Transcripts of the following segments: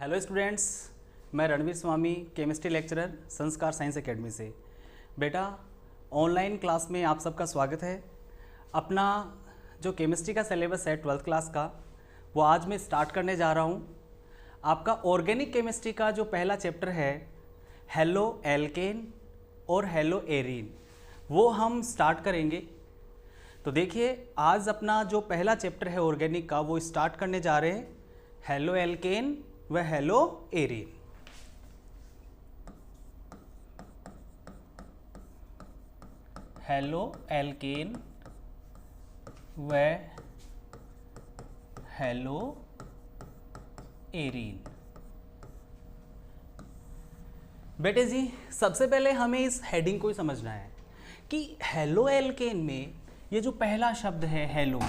Hello students, मैं रणवीर स्वामी, chemistry lecturer, संस्कार science academy से। बेटा, ऑनलाइन क्लास में आप सबका स्वागत है। अपना जो केमिस्ट्री का सिलेबस है 12th क्लास का, वो आज मैं स्टार्ट करने जा रहा हूँ। आपका ऑर्गेनिक केमिस्ट्री का जो पहला चैप्टर है हेलो एल्केन और हेलो एरीन, वो हम स्टार्ट करेंगे। तो देखिए, आज अपना जो पहला चैप्टर है ऑर्गेनिक का, वो स्टार्ट करने जा रहे हैं हेलो एल्केन व हेलो एरीन। हेलो एल्केन व हेलो एरीन। बेटे जी, सबसे पहले हमें इस हेडिंग को ही समझना है कि हेलो एल्केन में ये जो पहला शब्द है हेलो,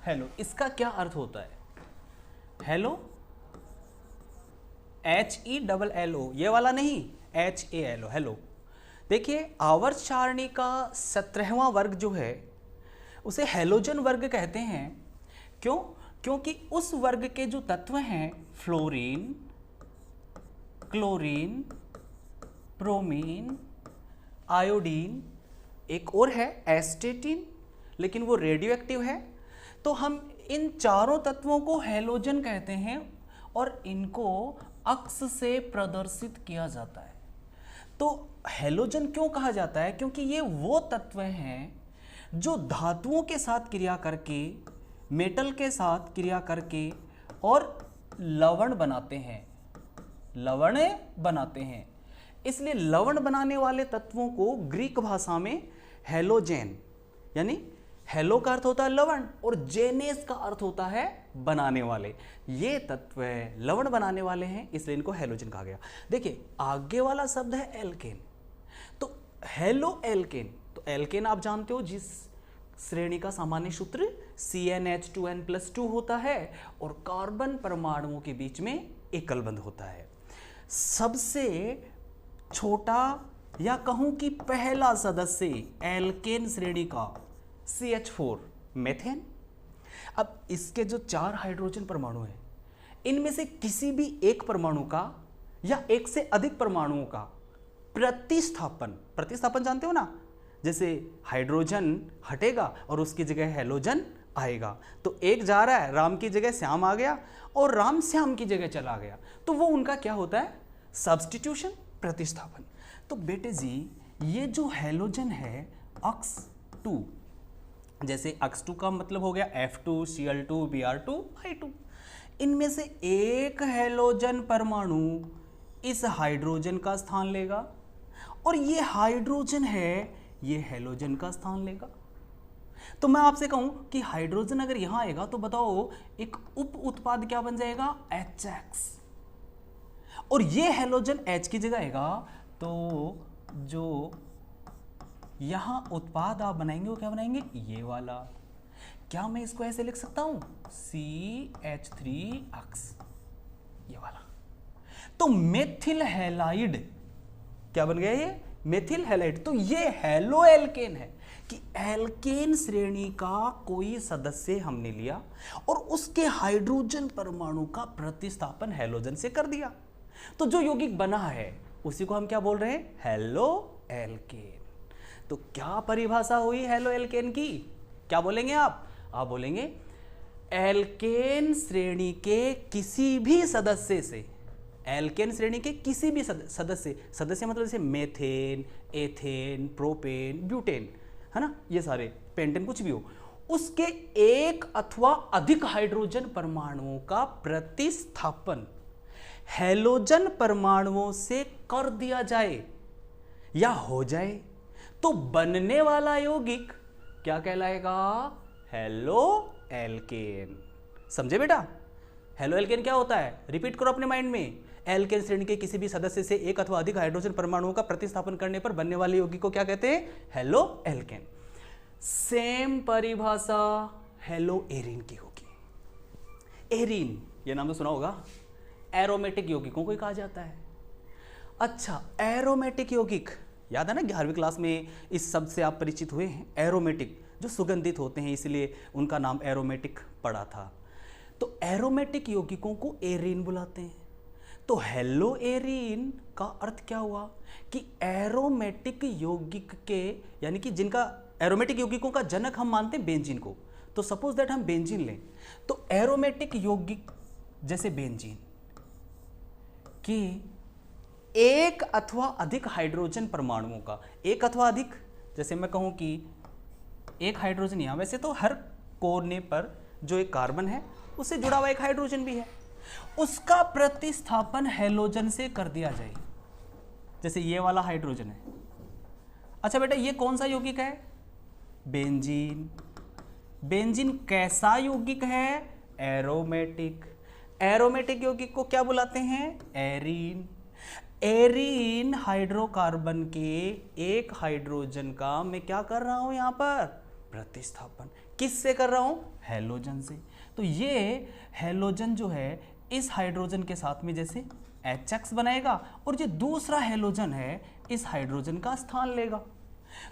हेलो इसका क्या अर्थ होता है। हेलो HELLO, ये वाला नहीं, HALO, हेलो। देखिए, आवर्त सारणी का 17वां वर्ग जो है उसे हेलोजन वर्ग कहते हैं। क्यों? क्योंकि उस वर्ग के जो तत्व हैं फ्लोरीन, क्लोरीन, ब्रोमीन, आयोडीन, एक और है एस्टेटिन, लेकिन वो रेडियो एक्टिव है। तो हम इन चारों तत्वों को हेलोजन कहते हैं और इनको अक्स से प्रदर्शित किया जाता है। तो हेलोजन क्यों कहा जाता है? क्योंकि ये वो तत्व हैं जो धातुओं के साथ क्रिया करके, मेटल के साथ क्रिया करके और लवण बनाते हैं, लवण बनाते हैं। इसलिए लवण बनाने वाले तत्वों को ग्रीक भाषा में हेलोजेन, यानी हेलो का अर्थ होता है लवण और जेनेस का अर्थ होता है बनाने वाले। ये तत्व लवण बनाने वाले हैं, इसलिए इनको हेलोजन कहा गया। देखिए, आगे वाला शब्द है एल्केन। तो हेलो एल्केन, तो एल्केन आप जानते हो जिस श्रेणी का सामान्य सूत्र CnH2n+2 होता है और कार्बन परमाणुओं के बीच में एकल बंध होता है। सबसे छोटा या कहूं कि पहला सदस्य एल्केन श्रेणी का CH4 मेथेन। अब इसके जो 4 हाइड्रोजन परमाणु हैं, इनमें से किसी भी एक परमाणु का या एक से अधिक परमाणुओं का प्रतिस्थापन, प्रतिस्थापन जानते हो ना, जैसे हाइड्रोजन हटेगा और उसकी जगह हेलोजन आएगा। तो एक जा रहा है, राम की जगह श्याम आ गया और राम श्याम की जगह चला गया, तो वो उनका क्या होता है? सब्स्टिट्यूशन, प्रतिस्थापन। तो बेटे जी, ये जो हेलोजन है अक्स 2, जैसे अक्स 2 का मतलब हो गया F2, Cl2, Br2, I2। इनमें से एक हेलोजन परमाणु इस हाइड्रोजन का स्थान लेगा और ये हाइड्रोजन है, ये हेलोजन का स्थान लेगा। तो मैं आपसे कहूं कि हाइड्रोजन अगर यहां आएगा तो बताओ एक उप उत्पाद क्या बन जाएगा? HX। और ये हेलोजन H की जगह आएगा, तो जो यहां उत्पाद आप बनाएंगे वो क्या बनाएंगे? ये वाला। क्या मैं इसको ऐसे लिख सकता हूं? CH3X, ये वाला। तो मेथिल हैलाइड क्या बन गया? ये मेथिल हैलाइड। तो ये हेलो एल्केन है कि एल्केन श्रेणी का कोई सदस्य हमने लिया और उसके हाइड्रोजन परमाणु का प्रतिस्थापन हेलोजन से कर दिया। तो जो यौगिक बना है उसी को हम क्या बोल रहे हैं? Halo alkane. तो क्या परिभाषा हुई हेलो एल्केन की? क्या बोलेंगे आप? आप बोलेंगे एल्केन श्रेणी के किसी भी सदस्य से, एल्केन श्रेणी के किसी भी सदस्य, सदस्य मतलब जैसे मेथेन, एथेन, प्रोपेन, ब्यूटेन, है ना, ये सारे, पेंटेन, कुछ भी हो, उसके एक अथवा अधिक हाइड्रोजन परमाणुओं का प्रतिस्थापन हेलोजन परमाणुओं से कर दिया जाए या हो जाए, तो बनने वाला यौगिक क्या कहलाएगा? Halo alkane. समझे बेटा? हेलो एल्केन क्या होता है? रिपीट करो अपने माइंड में। एल्केन श्रेणी के किसी भी सदस्य से एक अथवा अधिक हाइड्रोजन परमाणुओं का प्रतिस्थापन करने पर बनने वाले यौगिक को क्या कहते हैं? Halo alkane. सेम परिभाषा हेलो एरीन की होगी। एरीन, ये नाम तो सुना होगा, एरोमेटिक यौगिकों को कहा जाता है। अच्छा, एरोमेटिक यौगिक याद है ना, 11वीं क्लास में इस शब्द से आप परिचित हुए हैं। एरोमेटिक, जो सुगंधित होते हैं, इसलिए उनका नाम एरोमेटिक पड़ा था। तो एरोमेटिक यौगिकों को एरीन बुलाते हैं। तो हेलोएरीन का अर्थ क्या हुआ कि एरोमेटिक यौगिक के, यानी कि जिनका एरोमेटिक यौगिकों का जनक हम मानते हैं बेंजीन को। तो सपोज दैट हम बेंजीन लें, तो एरोमेटिक यौगिक जैसे बेंजीन कि एक अथवा अधिक हाइड्रोजन परमाणुओं का, एक अथवा अधिक, जैसे मैं कहूं कि एक हाइड्रोजन यहां, वैसे तो हर कोने पर जो एक कार्बन है उससे जुड़ा हुआ एक हाइड्रोजन भी है, उसका प्रतिस्थापन हेलोजन से कर दिया जाए। जैसे ये वाला हाइड्रोजन है, अच्छा बेटा ये कौन सा यौगिक है? बेंजीन। बेंजीन कैसा यौगिक है? एरोमेटिक। एरोमेटिक यौगिक को क्या बुलाते हैं? एरीन। एरीन हाइड्रोकार्बन के एक हाइड्रोजन का मैं क्या कर रहा हूं यहां पर? प्रतिस्थापन। किस से कर रहा हूं? हेलोजन से। तो ये हेलोजन जो है इस हाइड्रोजन के साथ में जैसे HX बनाएगा और जो दूसरा हेलोजन है इस हाइड्रोजन का स्थान लेगा।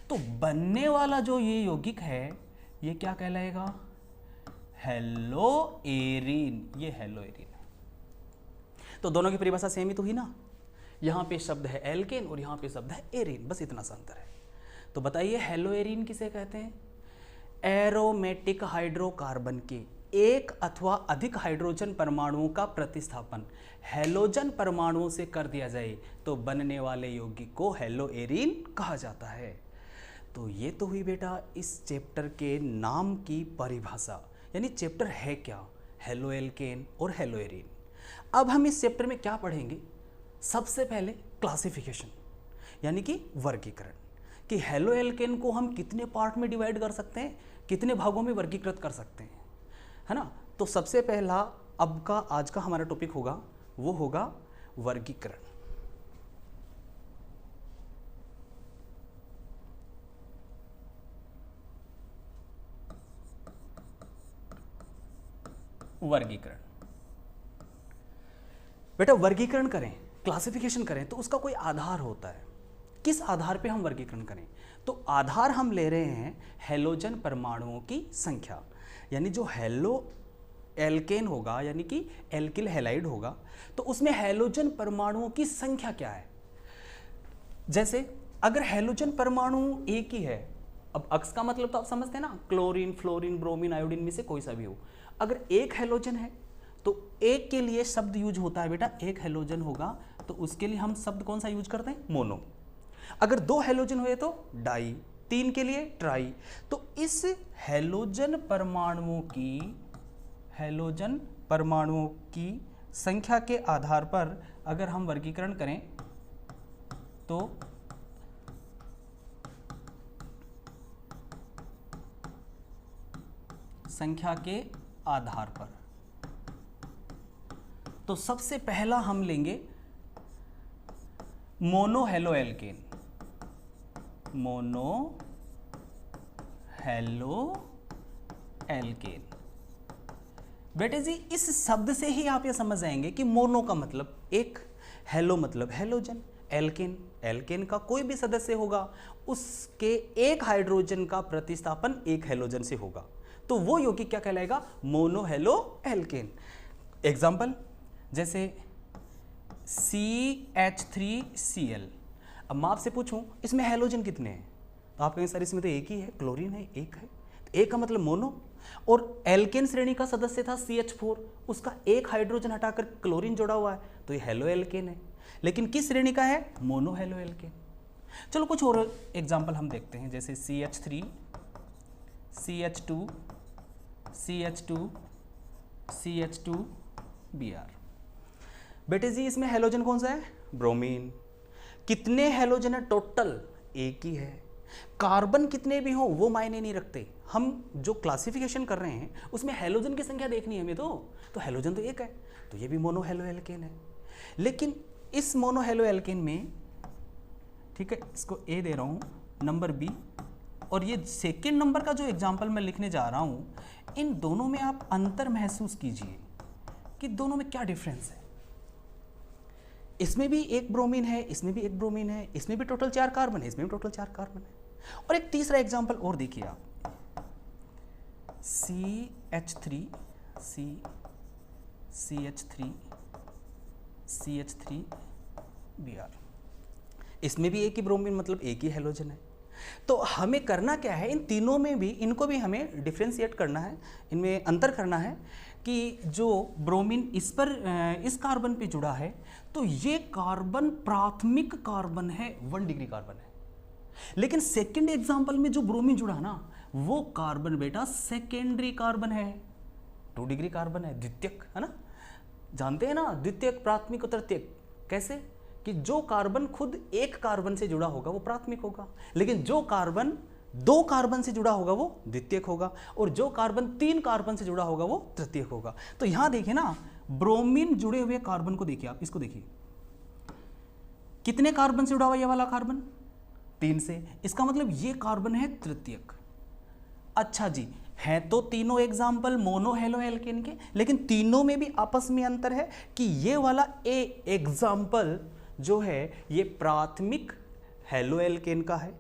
तो बनने वाला जो ये यौगिक है ये क्या कहलाएगा? हेलोएरीन। ये हेलोएरीन है। तो दोनों की परिभाषा सेम ही तो हुई ना। यहां पे शब्द है एल्केन और यहां पे शब्द है एरीन, बस इतना सा अंतर है। तो बताइए हेलोएरीन किसे कहते हैं? एरोमेटिक हाइड्रोकार्बन के एक अथवा अधिक हाइड्रोजन परमाणुओं का प्रतिस्थापन हेलोजन परमाणुओं से कर दिया जाए तो बनने वाले यौगिक को हेलोएरीन कहा जाता है। तो ये तो हुई बेटा इस चैप्टर के नाम की परिभाषा, यानी चैप्टर है क्या? हेलोएल्केन और हेलोएरीन। अब हम इस चैप्टर में क्या पढ़ेंगे? सबसे पहले क्लासिफिकेशन, यानी कि वर्गीकरण, कि हेलोएल्केन को हम कितने पार्ट में डिवाइड कर सकते हैं, कितने भागों में वर्गीकृत कर सकते हैं, है ना। तो सबसे पहला अब का आज का हमारा टॉपिक होगा वो होगा वर्गीकरण। वर्गीकरण बेटा, वर्गीकरण करें, क्लासिफिकेशन करें तो उसका कोई आधार होता है। किस आधार पे हम वर्गीकरण करें? तो आधार हम ले रहे हैं हेलोजन परमाणुओं की संख्या, यानी जो हेलो एल्केन होगा यानी कि एल्किल हैलाइड होगा तो उसमें हेलोजन परमाणुओं की संख्या क्या है। जैसे अगर हेलोजन परमाणु एक ही है, अब अक्स का मतलब तो आप समझते हैं ना, क्लोरीन, फ्लोरीन, ब्रोमीन, आयोडीन में से कोई सा भी हो, अगर एक हेलोजन है तो एक के लिए शब्द यूज होता है बेटा, एक हेलोजन होगा तो उसके लिए हम शब्द कौन सा यूज करते हैं? मोनो। अगर दो हेलोजन हुए तो डाई, तीन के लिए ट्राई। तो इस हेलोजन परमाणुओं की संख्या के आधार पर अगर हम वर्गीकरण करें तो संख्या के आधार पर तो सबसे पहला हम लेंगे मोनो हेलोएल्केन। मोनो हेलोएल्केन बेटे जी, इस शब्द से ही आप ये समझ जाएंगे कि मोनो का मतलब एक, हेलो मतलब हेलोजन, एल्केन, एल्केन का कोई भी सदस्य होगा उसके एक हाइड्रोजन का प्रतिस्थापन एक हेलोजन से होगा तो वो यौगिक क्या कहलाएगा? Mono haloalkane. एग्जाम्पल जैसे CH3Cl। अब मैं आपसे पूछूं इसमें हेलोजन कितने हैं तो आप कहें सर इसमें तो एक ही है, क्लोरीन है, एक है। तो एक का मतलब मोनो, और एल्केन श्रेणी का सदस्य था CH4, उसका एक हाइड्रोजन हटाकर क्लोरीन जोड़ा हुआ है तो ये हेलोएल्केन है। लेकिन किस श्रेणी का है? Mono haloalkane. चलो कुछ और एग्जाम्पल हम देखते हैं, जैसे CH3, CH2, CH2, CH2Br। बेटे जी इसमें हेलोजन कौन सा है? ब्रोमीन। कितने हेलोजन है टोटल? एक ही है। कार्बन कितने भी हो वो मायने नहीं रखते, हम जो क्लासिफिकेशन कर रहे हैं उसमें हेलोजन की संख्या देखनी है हमें। तो हेलोजन तो एक है तो ये भी मोनो हेलोएल्केन है। लेकिन इस मोनो हेलोएल्केन में, ठीक है, इसको ए दे रहा हूं, नंबर बी, और ये सेकेंड नंबर का जो एग्जाम्पल मैं लिखने जा रहा हूं, इन दोनों में आप अंतर महसूस कीजिए कि दोनों में क्या डिफरेंस है। इसमें भी एक ब्रोमीन है, इसमें भी एक ब्रोमीन है, इसमें भी टोटल 4 कार्बन है, इसमें भी टोटल 4 कार्बन है। और एक तीसरा एग्जांपल और देखिए आप, CH3 CH3Br। इसमें भी एक ही ब्रोमीन, मतलब एक ही हेलोजन है। तो हमें करना क्या है, इन तीनों में भी इनको भी हमें डिफ्रेंशिएट करना है, इनमें अंतर करना है कि जो ब्रोमीन इस कार्बन पे जुड़ा है तो ये कार्बन प्राथमिक कार्बन है, 1 डिग्री कार्बन है। लेकिन सेकंड एग्जांपल में जो ब्रोमीन जुड़ा ना वो कार्बन बेटा सेकेंडरी कार्बन है, 2 डिग्री कार्बन है, द्वितीयक है ना। जानते हैं ना द्वितीयक, प्राथमिक और तृतीयक कैसे, कि जो कार्बन खुद एक कार्बन से जुड़ा होगा वो प्राथमिक होगा, लेकिन जो कार्बन 2 कार्बन से जुड़ा होगा वो द्वितीयक होगा, और जो कार्बन 3 कार्बन से जुड़ा होगा वो तृतीयक होगा। तो यहां देखिए ना, ब्रोमीन जुड़े हुए कार्बन को देखिए, आप इसको देखिए, कितने कार्बन से जुड़ा हुआ ये वाला कार्बन, 3 से, इसका मतलब ये कार्बन है तृतीयक। अच्छा जी, है तो तीनों एग्जाम्पल मोनो हेलो एल्केन के, लेकिन तीनों में भी आपस में अंतर है कि ये वाला ए एग्जाम्पल जो है ये प्राथमिक हेलो एल्केन का है,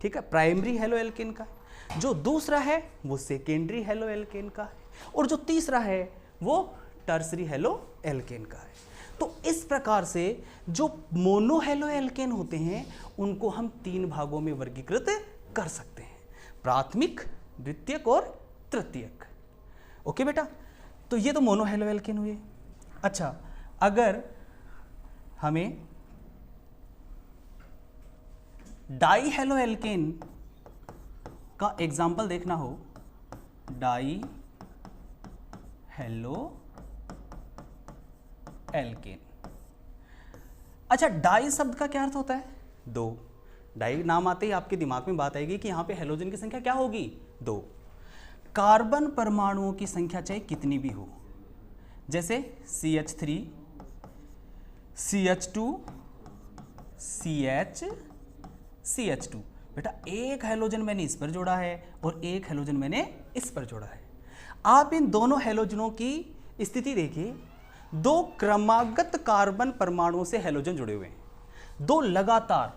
ठीक है, प्राइमरी हेलो एल्केन का है। जो दूसरा है वो सेकेंडरी हेलो एल्केन का है, और जो तीसरा है वो टर्सरी हेलो एल्केन का है। तो इस प्रकार से जो मोनो हेलो एल्केन होते हैं उनको हम 3 भागों में वर्गीकृत कर सकते हैं, प्राथमिक, द्वितीयक और तृतीयक। ओके बेटा, तो ये तो मोनो हेलो एल्केन हुए। अच्छा, अगर हमें डाई हेलो एल्केन का एग्जाम्पल देखना हो, डाई हेलो एल्केन। अच्छा, डाई शब्द का क्या अर्थ होता है, 2। डाई नाम आते ही आपके दिमाग में बात आएगी कि यहां पे हेलोजन की संख्या क्या होगी, 2। कार्बन परमाणुओं की संख्या चाहे कितनी भी हो, जैसे CH3, CH2, CH, CH2। बेटा एक हेलोजन मैंने इस पर जोड़ा है और एक हेलोजन मैंने इस पर जोड़ा है। आप इन दोनों हेलोजनों की स्थिति देखिए, 2 क्रमागत कार्बन परमाणुओं से हेलोजन जुड़े हुए हैं, 2 लगातार,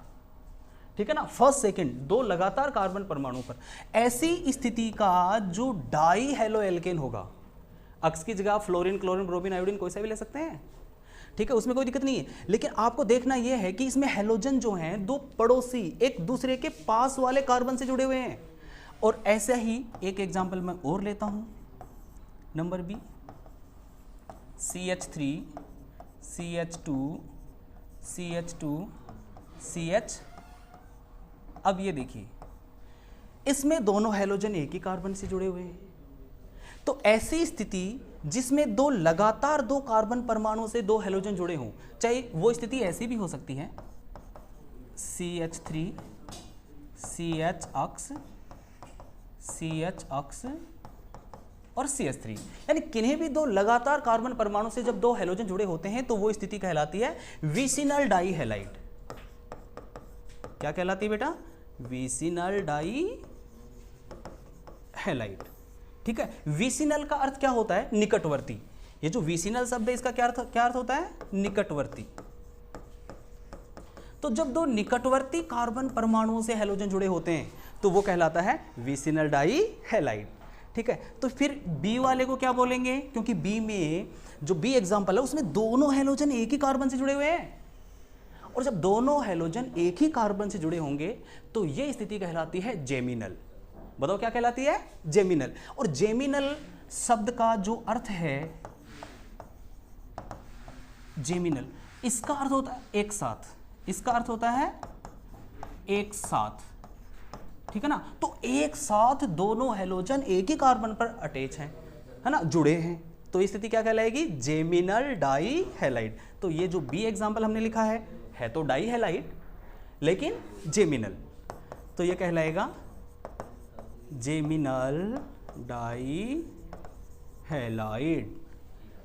ठीक है ना, फर्स्ट सेकंड, 2 लगातार कार्बन परमाणु पर। ऐसी स्थिति का जो डाई हेलो एल्केन होगा, अक्स की जगह फ्लोरीन, क्लोरीन, ब्रोमीन, आयोडीन कोई सा भी ले सकते हैं, ठीक है, उसमें कोई दिक्कत नहीं है। लेकिन आपको देखना यह है कि इसमें हेलोजन जो हैं 2 पड़ोसी एक दूसरे के पास वाले कार्बन से जुड़े हुए हैं। और ऐसा ही एक एग्जांपल मैं और लेता हूं, number B, CH3, CH2, CH2, CH। अब ये देखिए, इसमें दोनों हेलोजन एक ही कार्बन से जुड़े हुए हैं। तो ऐसी स्थिति जिसमें 2 लगातार 2 कार्बन परमाणुओं से 2 हेलोजन जुड़े हों, चाहे वो स्थिति ऐसी भी हो सकती है, CH3, CH अक्स, CH अक्स और CH3, यानी किन्हीं भी 2 लगातार कार्बन परमाणु से जब 2 हेलोजन जुड़े होते हैं तो वो स्थिति कहलाती है विसिनल डाई हैलाइड। क्या कहलाती है बेटा, विसिनल डाई हैलाइड, ठीक है। विसिनल का अर्थ क्या होता है, निकटवर्ती। ये जो विसिनल शब्द है इसका क्या अर्थ होता है, निकटवर्ती। तो जब 2 निकटवर्ती कार्बन परमाणुओं से हेलोजन जुड़े होते हैं तो वो कहलाता है विसिनल डाई हैलाइड, ठीक है। तो फिर बी वाले को क्या बोलेंगे, क्योंकि बी में जो बी एग्जांपल है उसमें दोनों हेलोजन एक ही कार्बन से जुड़े हुए हैं, और जब दोनों हेलोजन एक ही कार्बन से जुड़े होंगे तो ये स्थिति कहलाती है जेमिनल। बताओ क्या कहलाती है, जेमिनल। और जेमिनल शब्द का जो अर्थ है, जेमिनल, इसका अर्थ होता है एक साथ, इसका अर्थ होता है एक साथ, ठीक है ना। तो एक साथ दोनों हेलोजन एक ही कार्बन पर अटैच हैं, है ना, जुड़े हैं, तो स्थिति क्या कहलाएगी, जेमिनल डाई हैलाइड। तो ये जो बी एग्जांपल हमने लिखा है तो डाई हैलाइड लेकिन जेमिनल, तो ये कहलाएगा जेमिनल डाई हैलाइड।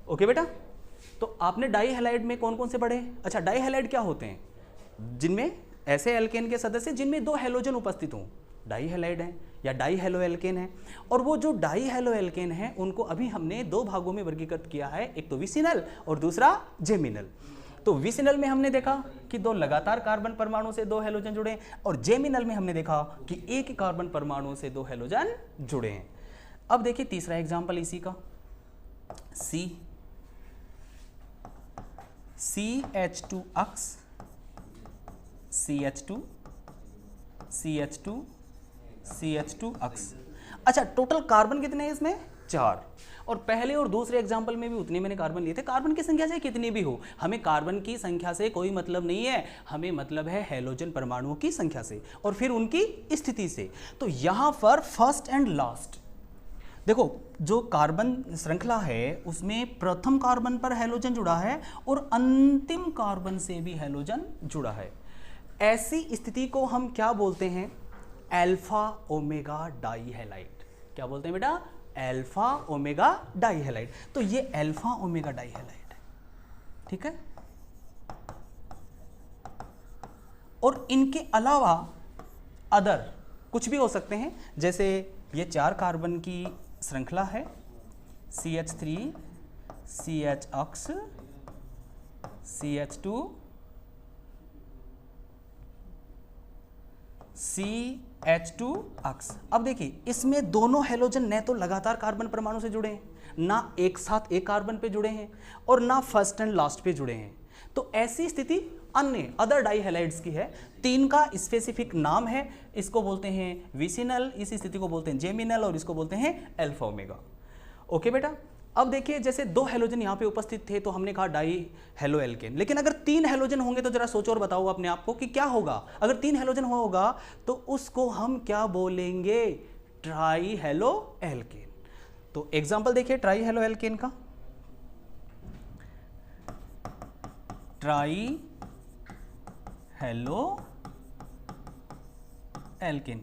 ओके बेटा, तो आपने डाई हैलाइड में कौन कौन से पढ़े। अच्छा, डाई हैलाइड क्या होते हैं, जिनमें ऐसे एल्केन के सदस्य जिनमें 2 हेलोजन उपस्थित हों, डाई हैलाइड है या डाई हेलो एल्केन है। और वो जो डाई हेलो एल्केन है उनको अभी हमने 2 भागों में वर्गीकृत किया है, एक तो विसिनल और दूसरा जेमिनल। तो विसिनल में हमने देखा कि 2 लगातार कार्बन परमाणु से 2 हेलोजन जुड़े हैं, और जेमिनल में हमने देखा कि एक ही कार्बन परमाणु से 2 हेलोजन जुड़े हैं। अब देखिए तीसरा एग्जांपल इसी का, CH2 अक्स, CH2, CH2, CH2 अक्स। अच्छा, टोटल कार्बन कितने हैं इसमें? 4। और पहले और दूसरे एग्जाम्पल में भी उतने मैंने कार्बन लिए थे। कार्बन की संख्या चाहे कितनी भी हो, हमें कार्बन की संख्या से कोई मतलब नहीं है, हमें मतलब है हैलोजन परमाणुओं की संख्या से और फिर उनकी स्थिति से। तो यहां पर फर्स्ट एंड लास्ट देखो, जो कार्बन श्रृंखला है उसमें प्रथम कार्बन पर हैलोजन जुड़ा है और अंतिम कार्बन से भी हैलोजन जुड़ा है। ऐसी स्थिति को हम क्या बोलते हैं? Alpha omega dihalide. क्या बोलते हैं बेटा? Alpha omega dihalide. तो ये अल्फा ओमेगा डाइहैलाइड है, ठीक है। और इनके अलावा अदर कुछ भी हो सकते हैं, जैसे ये 4 कार्बन की श्रृंखला है, CH3, CH अक्स, CH2, CH2 अक्स। अब देखिए, इसमें दोनों हैलोजन न तो लगातार कार्बन परमाणु से जुड़े हैं, ना एक साथ एक कार्बन पे जुड़े हैं और ना फर्स्ट एंड लास्ट पे जुड़े हैं। तो ऐसी स्थिति अन्य अदर डाइहैलाइड्स की है। 3 का स्पेसिफिक नाम है, इसको बोलते हैं विसिनल, इस स्थिति को बोलते हैं जेमिनल और इसको बोलते हैं अल्फा ओमेगा। ओके बेटा, अब देखिए जैसे 2 हैलोजन यहाँ पे उपस्थित थे तो हमने कहा डाई हेलो एल्केन, लेकिन अगर 3 हैलोजन होंगे तो जरा सोचो और बताओ अपने आप को कि क्या होगा। अगर 3 हैलोजन होगा तो उसको हम क्या बोलेंगे? Try halo alkane. तो एग्जाम्पल देखिए ट्राई हेलो एल्केन का, ट्राई हेलो एल्केन।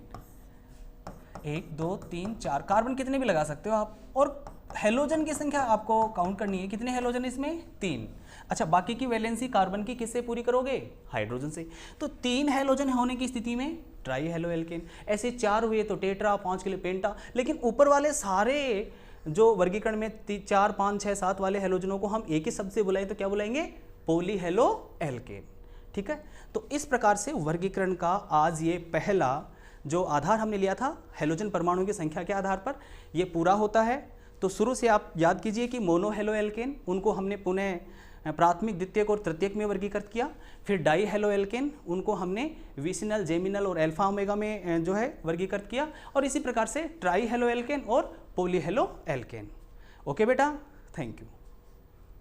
1 2 3 4 कार्बन कितने भी लगा सकते हो आप, और हैलोजन की संख्या आपको काउंट करनी है। कितने हैलोजन इसमें? 3। अच्छा, बाकी की वैलेंसी कार्बन की किससे पूरी करोगे? हाइड्रोजन से। तो 3 हैलोजन होने की स्थिति में ट्राई हेलो एल्केन, ऐसे 4 हुए तो टेट्रा, 5 के लिए पेंटा। लेकिन ऊपर वाले सारे जो वर्गीकरण में 4 5 6 7 वाले हैलोजनों को हम एक ही शब्द से बुलाएं तो क्या बुलाएंगे? पॉली हेलो एल्केन, ठीक है। तो इस प्रकार से वर्गीकरण का आज ये पहला जो आधार हमने लिया था हैलोजन परमाणुओं की संख्या के आधार पर, ये पूरा होता है। तो शुरू से आप याद कीजिए कि मोनो हेलो एल्केन, उनको हमने पुनः प्राथमिक, द्वितीयक और तृतीयक में वर्गीकृत किया। फिर डाई हेलो एल्केन, उनको हमने विसिनल, जेमिनल और अल्फा ओमेगा में जो है वर्गीकृत किया। और इसी प्रकार से ट्राई हेलो एल्केन और पॉली हेलो एल्केन। ओके बेटा, थैंक यू।